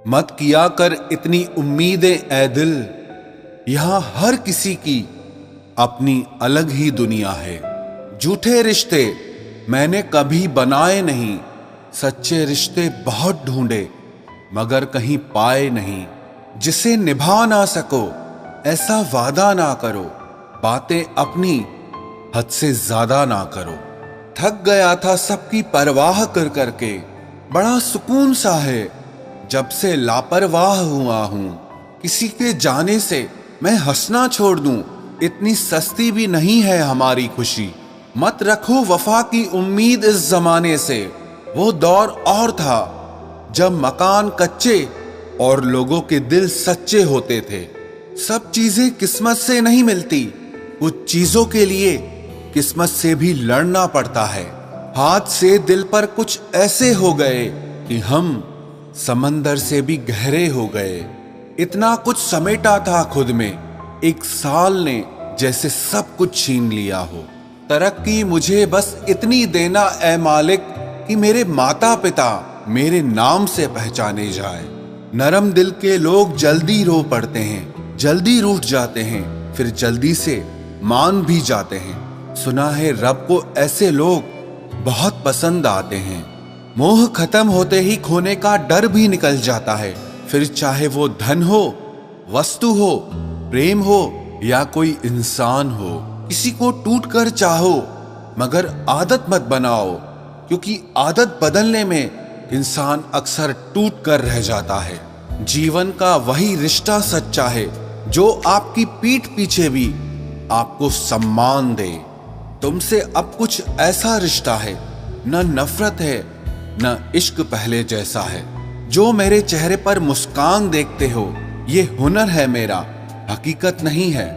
मत किया कर इतनी उम्मीदें ए दिल, यहां हर किसी की अपनी अलग ही दुनिया है। झूठे रिश्ते मैंने कभी बनाए नहीं, सच्चे रिश्ते बहुत ढूंढे मगर कहीं पाए नहीं। जिसे निभा ना सको ऐसा वादा ना करो, बातें अपनी हद से ज्यादा ना करो। थक गया था सबकी परवाह कर करके, बड़ा सुकून सा है जब से लापरवाह हुआ हूं। किसी के जाने से मैं हंसना छोड़ दूं, इतनी सस्ती भी नहीं है हमारी खुशी। मत रखो वफा की उम्मीद इस जमाने से, वो दौर और था जब मकान कच्चे और लोगों के दिल सच्चे होते थे। सब चीजें किस्मत से नहीं मिलती, कुछ चीजों के लिए किस्मत से भी लड़ना पड़ता है। हाथ से दिल पर कुछ ऐसे हो गए कि हम समंदर से भी गहरे हो गए। इतना कुछ समेटा था खुद में, एक साल ने जैसे सब कुछ छीन लिया हो। तरक्की मुझे बस इतनी देना ए मालिक कि मेरे माता पिता मेरे नाम से पहचाने जाए। नरम दिल के लोग जल्दी रो पड़ते हैं, जल्दी रूठ जाते हैं, फिर जल्दी से मान भी जाते हैं। सुना है रब को ऐसे लोग बहुत पसंद आते हैं। मोह खत्म होते ही खोने का डर भी निकल जाता है, फिर चाहे वो धन हो, वस्तु हो, प्रेम हो या कोई इंसान हो। किसी को टूट कर चाहो मगर आदत मत बनाओ, क्योंकि आदत बदलने में इंसान अक्सर टूट कर रह जाता है। जीवन का वही रिश्ता सच्चा है जो आपकी पीठ पीछे भी आपको सम्मान दे। तुमसे अब कुछ ऐसा रिश्ता है, न नफरत है न इश्क पहले जैसा है। जो मेरे चेहरे पर मुस्कान देखते हो ये हुनर है मेरा, हकीकत नहीं है।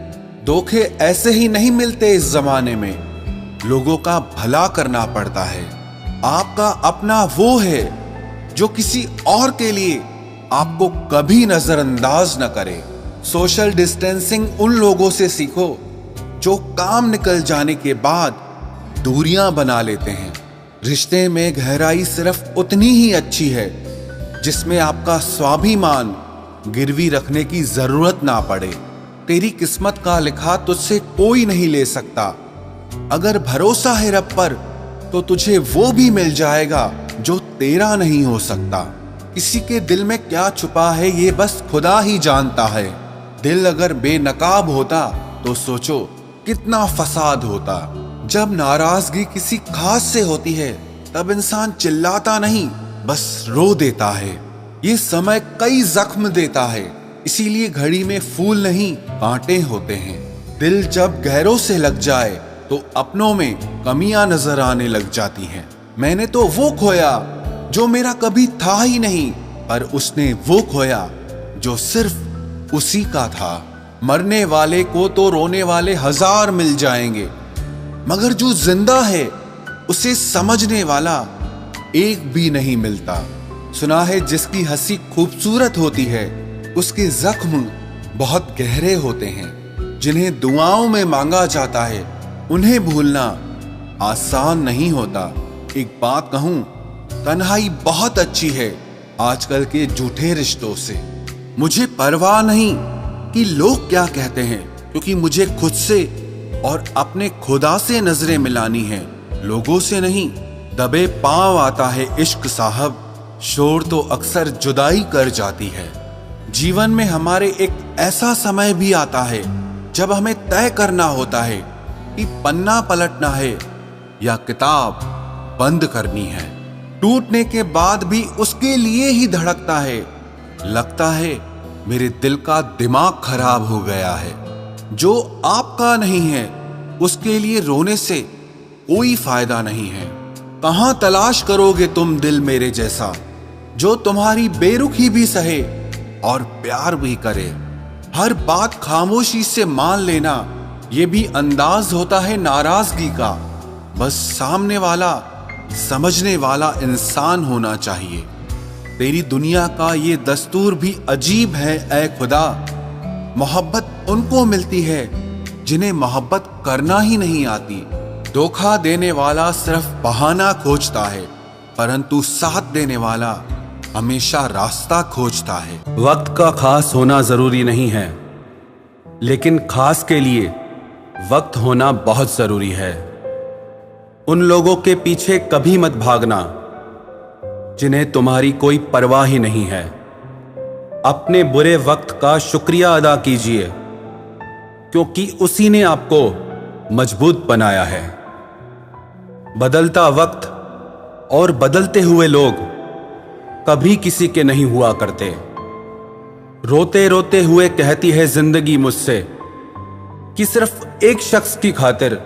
धोखे ऐसे ही नहीं मिलते इस जमाने में, लोगों का भला करना पड़ता है। आपका अपना वो है जो किसी और के लिए आपको कभी नजरअंदाज न करे। सोशल डिस्टेंसिंग उन लोगों से सीखो जो काम निकल जाने के बाद दूरियां बना लेते हैं। रिश्ते में गहराई सिर्फ उतनी ही अच्छी है जिसमें आपका स्वाभिमान गिरवी रखने की जरूरत ना पड़े। तेरी किस्मत का लिखा तुझसे कोई नहीं ले सकता। अगर भरोसा है रब पर तो तुझे वो भी मिल जाएगा जो तेरा नहीं हो सकता। किसी के दिल में क्या छुपा है ये बस खुदा ही जानता है। दिल अगर बेनकाब होता तो सोचो कितना फसाद होता। जब नाराजगी किसी खास से होती है तब इंसान चिल्लाता नहीं, बस रो देता है। ये समय कई जख्म देता है, इसीलिए घड़ी में फूल नहीं कांटे होते हैं। दिल जब गहरों से लग जाए तो अपनों में कमियां नजर आने लग जाती हैं। मैंने तो वो खोया जो मेरा कभी था ही नहीं, पर उसने वो खोया जो सिर्फ उसी का था। मरने वाले को तो रोने वाले हजार मिल जाएंगे, मगर जो जिंदा है उसे समझने वाला एक भी नहीं मिलता। सुना है जिसकी हंसी खूबसूरत होती है उसके जख्म बहुत गहरे होते हैं। जिन्हें दुआओं में मांगा जाता है उन्हें भूलना आसान नहीं होता। एक बात कहूं, तन्हाई बहुत अच्छी है आजकल के झूठे रिश्तों से। मुझे परवाह नहीं कि लोग क्या कहते हैं, क्योंकि मुझे खुद से और अपने खुदा से नजरें मिलानी है, लोगों से नहीं। दबे पांव आता है इश्क साहब, शोर तो अक्सर जुदाई कर जाती है। जीवन में हमारे एक ऐसा समय भी आता है जब हमें तय करना होता है कि पन्ना पलटना है या किताब बंद करनी है। टूटने के बाद भी उसके लिए ही धड़कता है। लगता है मेरे दिल का दिमाग खराब हो गया है। जो आपका नहीं है उसके लिए रोने से कोई फायदा नहीं है। कहां तलाश करोगे तुम दिल मेरे जैसा जो तुम्हारी बेरुखी भी सहे और प्यार भी करे। हर बात खामोशी से मान लेना ये भी अंदाज होता है नाराजगी का। बस सामने वाला समझने वाला इंसान होना चाहिए। तेरी दुनिया का ये दस्तूर भी अजीब है ऐ खुदा। मोहब्बत उनको मिलती है जिन्हें मोहब्बत करना ही नहीं आती। धोखा देने वाला सिर्फ बहाना खोजता है, परंतु साथ देने वाला हमेशा रास्ता खोजता है। वक्त का खास होना जरूरी नहीं है, लेकिन खास के लिए वक्त होना बहुत जरूरी है। उन लोगों के पीछे कभी मत भागना जिन्हें तुम्हारी कोई परवाह ही नहीं है। अपने बुरे वक्त का शुक्रिया अदा कीजिए, क्योंकि उसी ने आपको मजबूत बनाया है। बदलता वक्त और बदलते हुए लोग कभी किसी के नहीं हुआ करते। रोते रोते हुए कहती है जिंदगी मुझसे कि सिर्फ एक शख्स की खातिर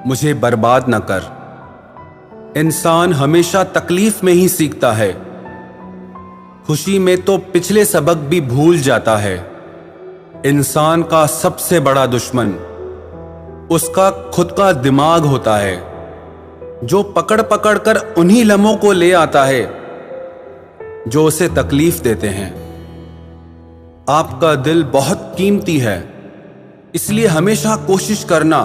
मुझे बर्बाद न कर। इंसान हमेशा तकलीफ में ही सीखता है, खुशी में तो पिछले सबक भी भूल जाता है। इंसान का सबसे बड़ा दुश्मन उसका खुद का दिमाग होता है, जो पकड़ पकड़ कर उन्हीं लम्हों को ले आता है जो उसे तकलीफ देते हैं। आपका दिल बहुत कीमती है, इसलिए हमेशा कोशिश करना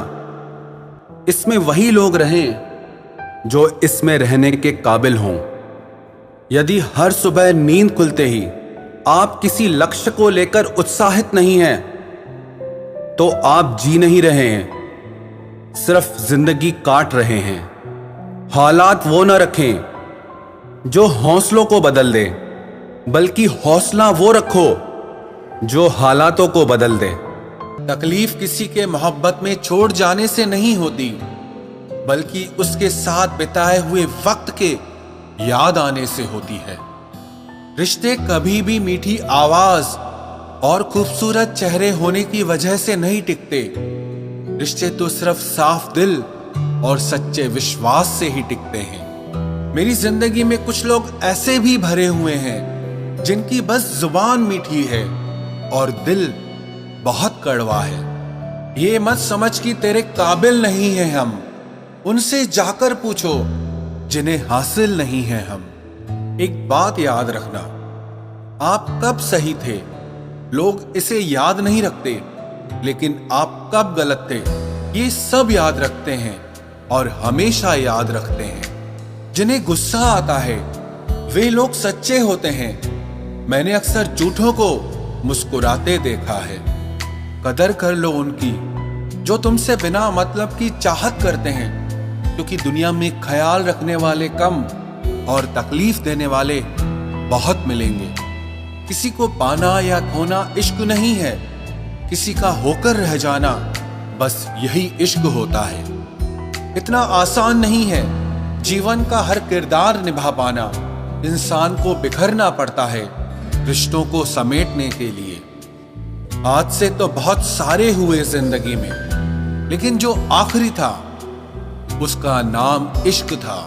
इसमें वही लोग रहें जो इसमें रहने के काबिल हों। यदि हर सुबह नींद खुलते ही आप किसी लक्ष्य को लेकर उत्साहित नहीं हैं, तो आप जी नहीं रहे हैं, सिर्फ जिंदगी काट रहे हैं। हालात वो न रखें जो हौसलों को बदल दे, बल्कि हौसला वो रखो जो हालातों को बदल दे। तकलीफ किसी के मोहब्बत में छोड़ जाने से नहीं होती, बल्कि उसके साथ बिताए हुए वक्त के याद आने से होती है। रिश्ते कभी भी मीठी आवाज और खूबसूरत चेहरे होने की वजह से नहीं टिकते। रिश्ते तो सिर्फ साफ दिल और सच्चे विश्वास से ही टिकते हैं। मेरी जिंदगी में कुछ लोग ऐसे भी भरे हुए हैं जिनकी बस जुबान मीठी है और दिल बहुत कड़वा है। ये मत समझ कि तेरे काबिल नहीं है हम, उनसे जाकर पूछो जिन्हें हासिल नहीं है हम। एक बात याद रखना, आप कब सही थे लोग इसे याद नहीं रखते, लेकिन आप कब गलत थे ये सब याद रखते हैं और हमेशा याद रखते हैं। जिन्हें गुस्सा आता है वे लोग सच्चे होते हैं। मैंने अक्सर झूठों को मुस्कुराते देखा है। कदर कर लो उनकी जो तुमसे बिना मतलब की चाहत करते हैं, क्योंकि दुनिया में ख्याल रखने वाले कम और तकलीफ देने वाले बहुत मिलेंगे। किसी को पाना या खोना इश्क नहीं है, किसी का होकर रह जाना बस यही इश्क होता है। इतना आसान नहीं है जीवन का हर किरदार निभा पाना। इंसान को बिखरना पड़ता है रिश्तों को समेटने के लिए। हादसे तो बहुत सारे हुए जिंदगी में, लेकिन जो आखिरी था उसका नाम इश्क था।